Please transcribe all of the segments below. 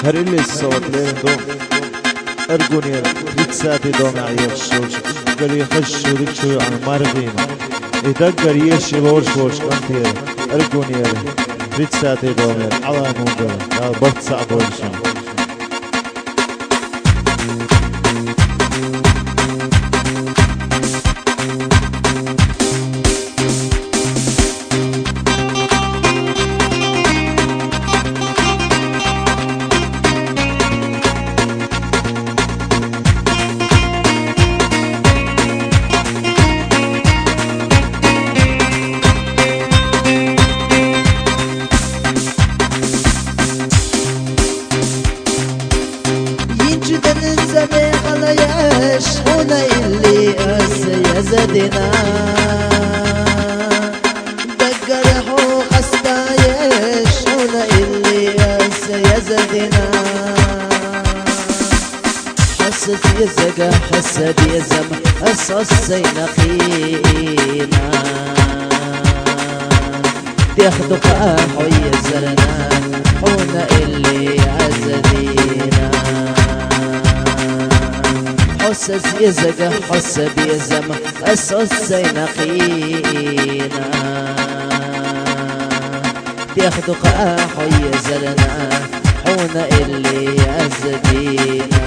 هر اللي الصوت لين دو ارجوني بتساتي دوم عيش شوش قال يخش ودك شو عن مارغينا يدقر يشي بورش بورش قنتي ارجوني بتساتي دوم على موجة لا بتصع بورشان هنا اللي يزدنا دقر خستايش هنا اللي يزدنا حسد يزقى حسد يزم الصصينا خينا ياخدو قاح ويزرنا هنا اللي يزدنا حسس يزقى حسب يزم الصصينا خينا ياخدو قاح ويزرنا حونا اللي يزدينا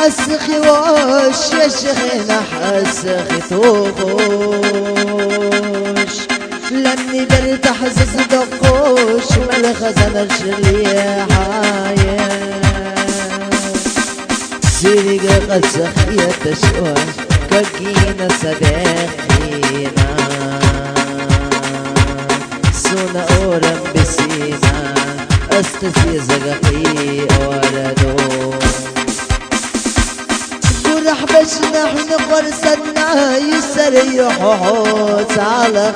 اسخي وش يا شيخنا حسخي توخوش لاني برتاح زز دقوش مالخزن الشريحايا سيري قد سخية تشوش كاكينا سداخينا سونا اورم بسينا استسي زققي اوردو رحبش نحن قرصنا يسريح حوت على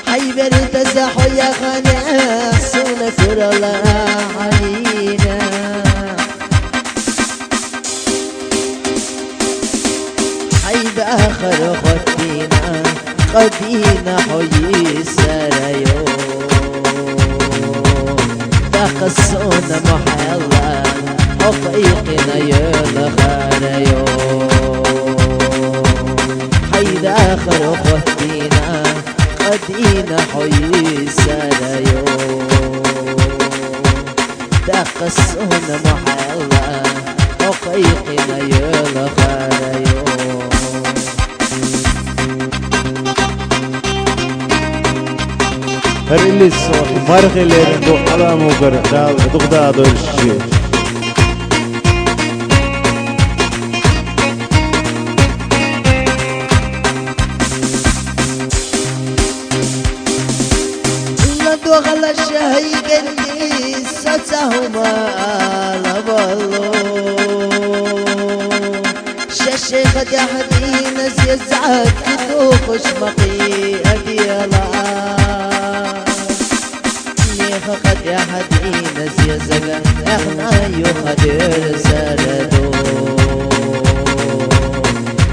حيبر تزحو يا خناس ونسر الله علينا حيب آخر خدينا حيي سريو تقصونا محلا حقيقنا يلخاريو حيد آخر أخوتينا قدينا حيي ساريو تقصون محلا حقيقنا يلخاريو هر اللي الصوت مرغي اللي ندو على موقر دغدا درشي وغلا الشهي قلي ستهما على بالو شاشي خد يا حدين زيزعك تدوخش مقي أبيلا نيخ خد يا حدين زيزعك احنا يخدر سردو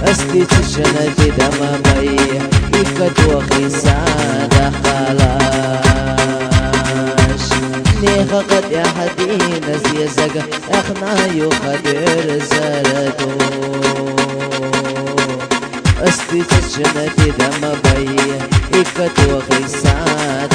اسكي تشنج دمامي يكد وخي سادة خلاش نيخ قد يا حدين زيزق اخنا يخدر زردو اسكي تشنج دمامي يكد وخي سادة